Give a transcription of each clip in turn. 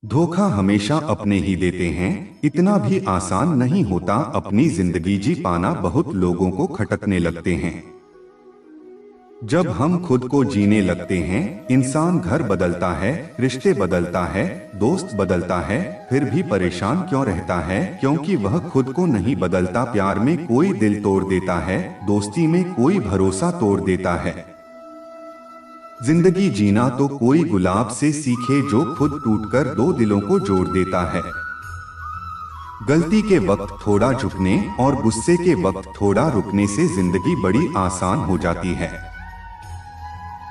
धोखा हमेशा अपने ही देते हैं। इतना भी आसान नहीं होता अपनी जिंदगी जी पाना, बहुत लोगों को खटकने लगते हैं। जब हम खुद को जीने लगते हैं, इंसान घर बदलता है, रिश्ते बदलता है, दोस्त बदलता है, फिर भी परेशान क्यों रहता है? क्योंकि वह खुद को नहीं बदलता। प्यार में कोई दिल तोड़ देता है, दोस्ती में कोई भरोसा तोड़ देता है। जिंदगी जीना तो कोई गुलाब से सीखे जो खुद टूटकर दो दिलों को जोड़ देता है। गलती के वक्त थोड़ा झुकने और गुस्से के वक्त थोड़ा रुकने से जिंदगी बड़ी आसान हो जाती है।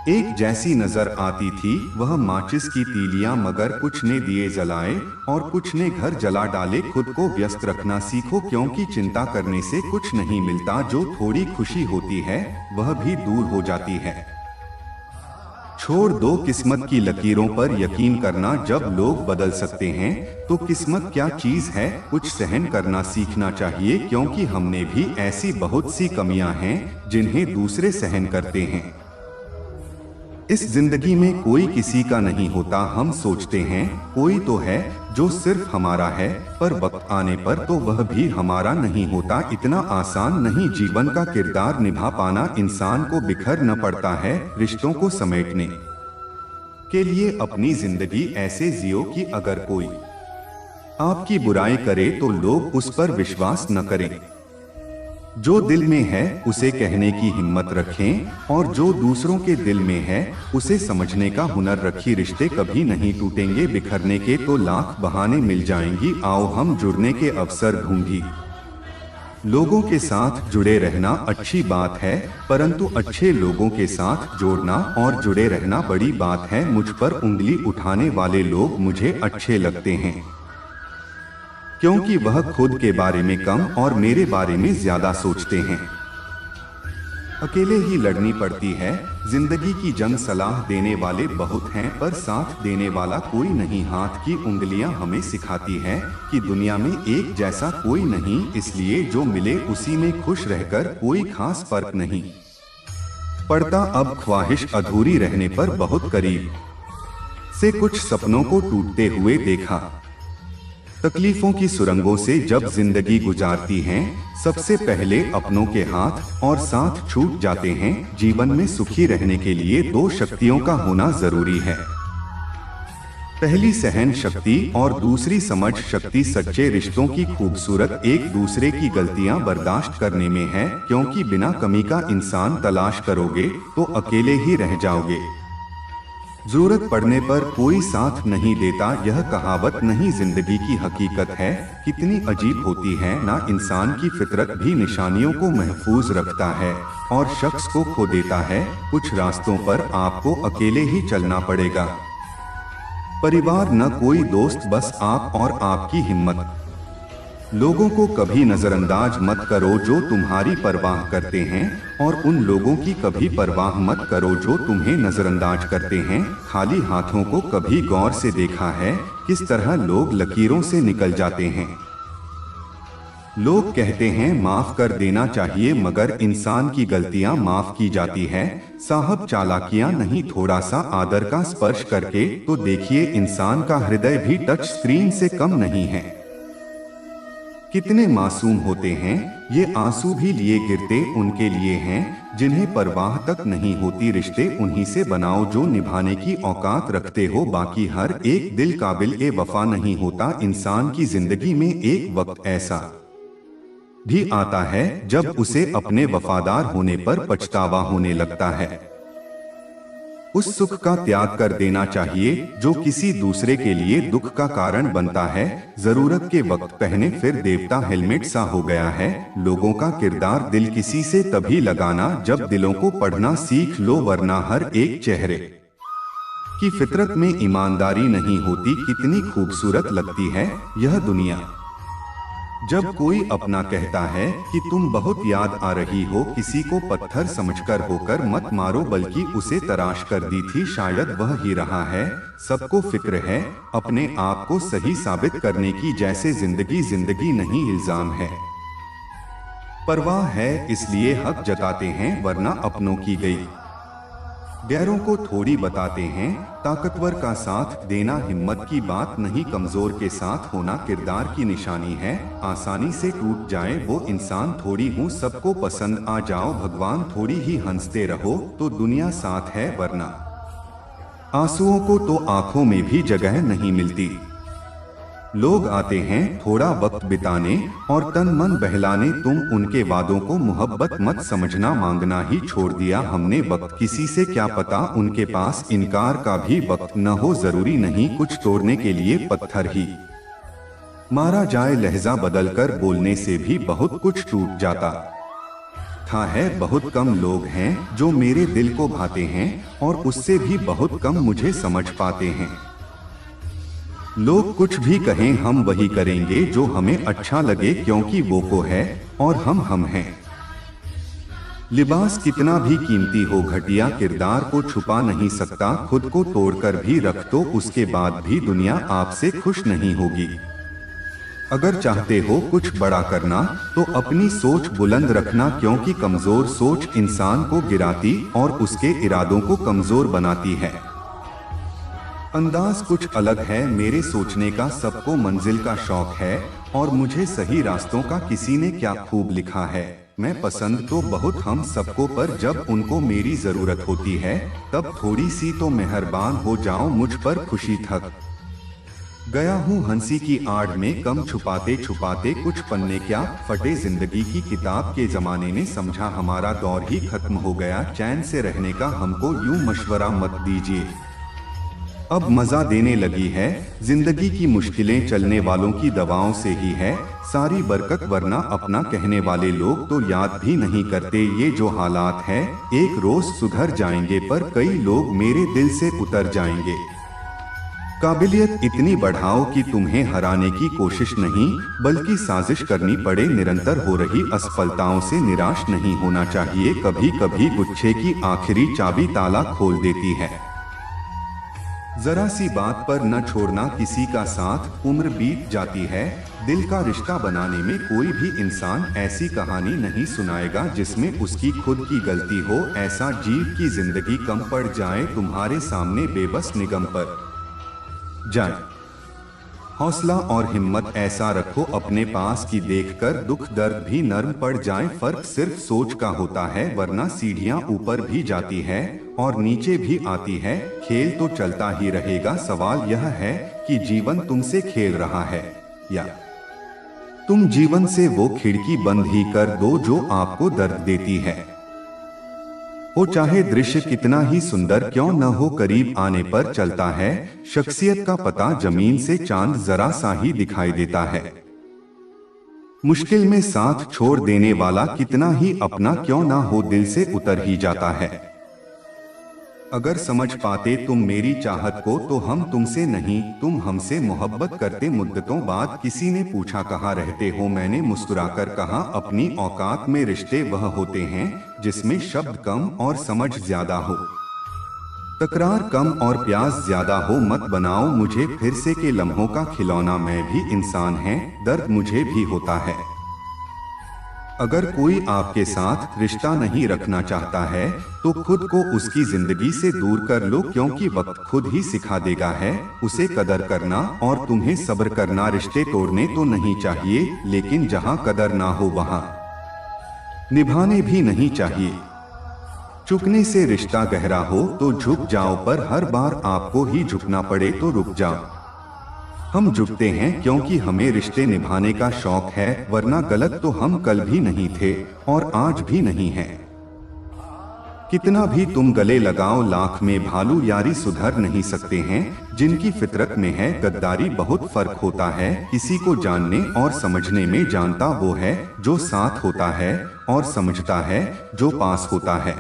एक जैसी नजर आती थी वह माचिस की तीलियां, मगर कुछ ने दिए जलाए और कुछ ने घर जला डाले। खुद को व्यस्त रखना सीखो, क्योंकि चिंता करने से कुछ नहीं मिलता। जो थोड़ी खुशी होती है वह भी दूर हो जाती है। छोड़ दो किस्मत की लकीरों पर यकीन करना। जब लोग बदल सकते हैं तो किस्मत क्या चीज है? कुछ सहन करना सीखना चाहिए, क्योंकि हमने भी ऐसी बहुत सी कमियां हैं जिन्हें दूसरे सहन करते हैं। इस जिंदगी में कोई किसी का नहीं होता। हम सोचते हैं कोई तो है जो सिर्फ हमारा है, पर वक्त आने पर तो वह भी हमारा नहीं होता। इतना आसान नहीं जीवन का किरदार निभा पाना। इंसान को बिखर न पड़ता है रिश्तों को समेटने के लिए। अपनी जिंदगी ऐसे जियो कि अगर कोई आपकी बुराई करे तो लोग उस पर विश्वास न करें। जो दिल में है उसे कहने की हिम्मत रखें, और जो दूसरों के दिल में है उसे समझने का हुनर रखिए। रिश्ते कभी नहीं टूटेंगे, बिखरने के तो लाख बहाने मिल जाएंगी। आओ हम जुड़ने के अवसर ढूंढी। लोगों के साथ जुड़े रहना अच्छी बात है, परंतु अच्छे लोगों के साथ जोड़ना और जुड़े रहना बड़ी बात है। मुझ पर उंगली उठाने वाले लोग मुझे अच्छे लगते हैं, क्योंकि वह खुद के बारे में कम और मेरे बारे में ज्यादा सोचते हैं। अकेले ही लड़नी पड़ती है जिंदगी की जंग। सलाह देने वाले बहुत हैं, पर साथ देने वाला कोई नहीं। हाथ की उंगलियां हमें सिखाती है कि दुनिया में एक जैसा कोई नहीं, इसलिए जो मिले उसी में खुश रहकर कोई खास फर्क नहीं पड़ता। अब ख्वाहिश अधूरी रहने पर बहुत करीब से कुछ सपनों को टूटते हुए देखा। तकलीफों की सुरंगों से जब जिंदगी गुजारती है, सबसे पहले अपनों के हाथ और साथ छूट जाते हैं। जीवन में सुखी रहने के लिए दो शक्तियों का होना जरूरी है। पहली सहन शक्ति और दूसरी समझ शक्ति। सच्चे रिश्तों की खूबसूरत एक दूसरे की गलतियां बर्दाश्त करने में है, क्योंकि बिना कमी का इंसान तलाश करोगे तो अकेले ही रह जाओगे। जरूरत पड़ने पर कोई साथ नहीं देता, यह कहावत नहीं जिंदगी की हकीकत है। कितनी अजीब होती है ना, इंसान की फितरत भी निशानियों को महफूज रखता है और शख्स को खो देता है। कुछ रास्तों पर आपको अकेले ही चलना पड़ेगा। परिवार न कोई दोस्त, बस आप और आपकी हिम्मत। लोगों को कभी नजरअंदाज मत करो जो तुम्हारी परवाह करते हैं, और उन लोगों की कभी परवाह मत करो जो तुम्हें नजरअंदाज करते हैं। खाली हाथों को कभी गौर से देखा है किस तरह लोग लकीरों से निकल जाते हैं? लोग कहते हैं माफ कर देना चाहिए, मगर इंसान की गलतियां माफ की जाती है साहब, चालाकियां नहीं। थोड़ा सा आदर का स्पर्श करके तो देखिए, इंसान का हृदय भी टच स्क्रीन से कम नहीं है। कितने मासूम होते हैं ये आंसू भी लिए गिरते उनके लिए हैं जिन्हें परवाह तक नहीं होती। रिश्ते उन्हीं से बनाओ जो निभाने की औकात रखते हो, बाकी हर एक दिल काबिल ए वफा नहीं होता। इंसान की जिंदगी में एक वक्त ऐसा भी आता है जब उसे अपने वफादार होने पर पछतावा होने लगता है। उस सुख का त्याग कर देना चाहिए जो किसी दूसरे के लिए दुख का कारण बनता है। जरूरत के वक्त पहने फिर देवता हेलमेट सा हो गया है। लोगों का किरदार दिल किसी से तभी लगाना जब दिलों को पढ़ना सीख लो, वरना हर एक चेहरे की फितरत में ईमानदारी नहीं होती। कितनी खूबसूरत लगती है यह दुनिया जब कोई अपना कहता है कि तुम बहुत याद आ रही हो। किसी को पत्थर समझकर होकर मत मारो, बल्कि उसे तराश कर दी थी, शायद वह ही रहा है। सबको फिक्र है अपने आप को सही साबित करने की, जैसे जिंदगी जिंदगी नहीं इल्जाम है। परवाह है इसलिए हक जताते हैं, वरना अपनों की गई गैरों को थोड़ी बताते हैं, ताकतवर का साथ देना हिम्मत की बात नहीं, कमजोर के साथ होना किरदार की निशानी है। आसानी से टूट जाए वो इंसान थोड़ी हूँ, सबको पसंद आ जाओ भगवान थोड़ी ही हंसते रहो तो दुनिया साथ है, वरना आंसुओं को तो आंखों में भी जगह नहीं मिलती। लोग आते हैं थोड़ा वक्त बिताने और तन मन बहलाने, तुम उनके वादों को मोहब्बत मत समझना, मांगना ही छोड़ दिया हमने वक्त किसी से, क्या पता उनके पास इनकार का भी वक्त न हो, जरूरी नहीं कुछ तोड़ने के लिए पत्थर ही मारा जाए, लहजा बदलकर बोलने से भी बहुत कुछ टूट जाता है। बहुत कम लोग हैं जो मेरे दिल को भाते हैं और उससे भी बहुत कम मुझे समझ पाते हैं। लोग कुछ भी कहें हम वही करेंगे जो हमें अच्छा लगे, क्योंकि वो को है और हम हैं। लिबास कितना भी कीमती हो, घटिया किरदार को छुपा नहीं सकता, खुद को तोड़कर भी रख दो उसके बाद भी दुनिया आपसे खुश नहीं होगी। अगर चाहते हो कुछ बड़ा करना तो अपनी सोच बुलंद रखना, क्योंकि कमजोर सोच इंसान को गिराती और उसके इरादों को कमजोर बनाती है। अंदाज कुछ अलग है मेरे सोचने का, सबको मंजिल का शौक है और मुझे सही रास्तों का किसी ने क्या खूब लिखा है। मैं पसंद तो बहुत हम सबको, पर जब उनको मेरी जरूरत होती है तब थोड़ी सी तो मेहरबान हो जाओ मुझ पर, खुशी थक गया हूँ हंसी की आड़ में, कम छुपाते छुपाते कुछ पन्ने क्या फटे, जिंदगी की किताब के जमाने ने समझा हमारा दौर ही खत्म हो गया, चैन से रहने का हमको यूं मशवरा मत दीजिए। अब मजा देने लगी है जिंदगी की मुश्किलें, चलने वालों की दवाओं से ही है सारी बरकत, वरना अपना कहने वाले लोग तो याद भी नहीं करते। ये जो हालात है एक रोज सुधर जाएंगे, पर कई लोग मेरे दिल से उतर जाएंगे। काबिलियत इतनी बढ़ाओ कि तुम्हें हराने की कोशिश नहीं बल्कि साजिश करनी पड़े, निरंतर हो रही असफलताओं से निराश नहीं होना चाहिए, कभी कभी गुच्छे की आखिरी चाबी ताला खोल देती है। जरा सी बात पर न छोड़ना किसी का साथ, उम्र बीत जाती है, दिल का रिश्ता बनाने में कोई भी इंसान ऐसी कहानी नहीं सुनाएगा जिसमें उसकी खुद की गलती हो, ऐसा जीव की जिंदगी कम पड़ जाए तुम्हारे सामने बेबस निगम पर जाए। हौसला और हिम्मत ऐसा रखो अपने पास कि देखकर दुख दर्द भी नर्म पड़ जाए, फर्क सिर्फ सोच का होता है, वरना सीढ़ियां ऊपर भी जाती है और नीचे भी आती है, खेल तो चलता ही रहेगा। सवाल यह है कि जीवन तुमसे खेल रहा है या तुम जीवन से वो खिड़की बंद ही कर दो जो आपको दर्द देती है। वो चाहे दृश्य कितना ही सुंदर क्यों न हो, करीब आने पर चलता है शख्सियत का पता, जमीन से चांद जरा सा ही दिखाई देता है। मुश्किल में साथ छोड़ देने वाला कितना ही अपना क्यों ना हो, दिल से उतर ही जाता है। अगर समझ पाते तुम मेरी चाहत को तो हम तुमसे नहीं, तुम हमसे मोहब्बत करते। मुद्दतों बाद किसी ने पूछा कहाँ रहते हो, मैंने मुस्कुराकर कहा अपनी औकात में। रिश्ते वह होते हैं जिसमें शब्द कम और समझ ज्यादा हो, तकरार कम और प्यास ज्यादा हो। मत बनाओ मुझे फिर से के लम्हों का खिलौना, मैं भी इंसान है, दर्द मुझे भी होता है। अगर कोई आपके साथ रिश्ता नहीं रखना चाहता है तो खुद को उसकी जिंदगी से दूर कर लो, क्योंकि वक्त खुद ही सिखा देगा है उसे कदर करना और तुम्हें सब्र करना। रिश्ते तोड़ने तो नहीं चाहिए, लेकिन जहां कदर ना हो वहां निभाने भी नहीं चाहिए। झुकने से रिश्ता गहरा हो तो झुक जाओ, पर हर बार आपको ही झुकना पड़े तो रुक जाओ। हम झुकते हैं क्योंकि हमें रिश्ते निभाने का शौक है, वरना गलत तो हम कल भी नहीं थे और आज भी नहीं हैं। कितना भी तुम गले लगाओ लाख में भालू, यारी सुधर नहीं सकते हैं जिनकी फितरत में है गद्दारी। बहुत फर्क होता है किसी को जानने और समझने में, जानता वो है जो साथ होता है और समझता है जो पास होता है।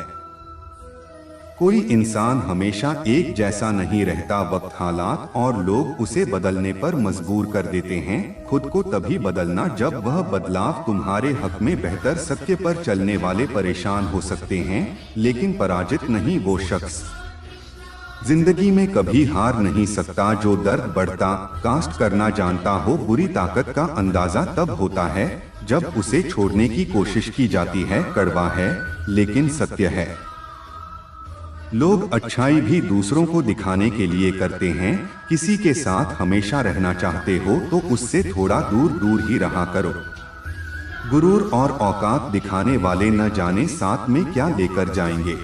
कोई इंसान हमेशा एक जैसा नहीं रहता, वक्त हालात और लोग उसे बदलने पर मजबूर कर देते हैं। खुद को तभी बदलना जब वह बदलाव तुम्हारे हक में बेहतर। सत्य पर चलने वाले परेशान हो सकते हैं लेकिन पराजित नहीं वो शख्स। जिंदगी में कभी हार नहीं सकता जो दर्द बढ़ता कास्ट करना जानता हो। बुरी ताकत का अंदाजा तब होता है जब उसे छोड़ने की कोशिश की जाती है। कड़वा है लेकिन सत्य है। लोग अच्छाई भी दूसरों को दिखाने के लिए करते हैं। किसी के साथ हमेशा रहना चाहते हो तो उससे थोड़ा दूर दूर ही रहा करो। गुरूर और औकात दिखाने वाले न जाने साथ में क्या लेकर जाएंगे।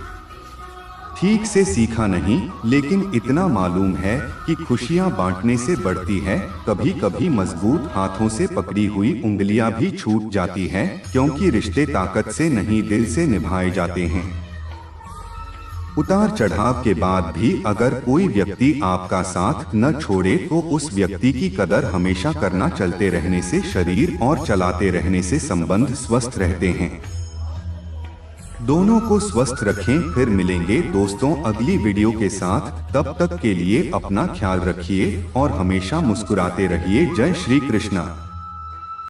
ठीक से सीखा नहीं, लेकिन इतना मालूम है कि खुशियां बांटने से बढ़ती है। कभी कभी मजबूत हाथों से पकड़ी हुई उंगलियां भी छूट जाती हैं, क्योंकि रिश्ते ताकत से नहीं दिल से निभाए जाते हैं। उतार चढ़ाव के बाद भी अगर कोई व्यक्ति आपका साथ न छोड़े तो उस व्यक्ति की कदर हमेशा करना। चलते रहने से शरीर और चलाते रहने से संबंध स्वस्थ रहते हैं। दोनों को स्वस्थ रखें। फिर मिलेंगे दोस्तों अगली वीडियो के साथ। तब तक के लिए अपना ख्याल रखिए और हमेशा मुस्कुराते रहिए। जय श्री कृष्णा।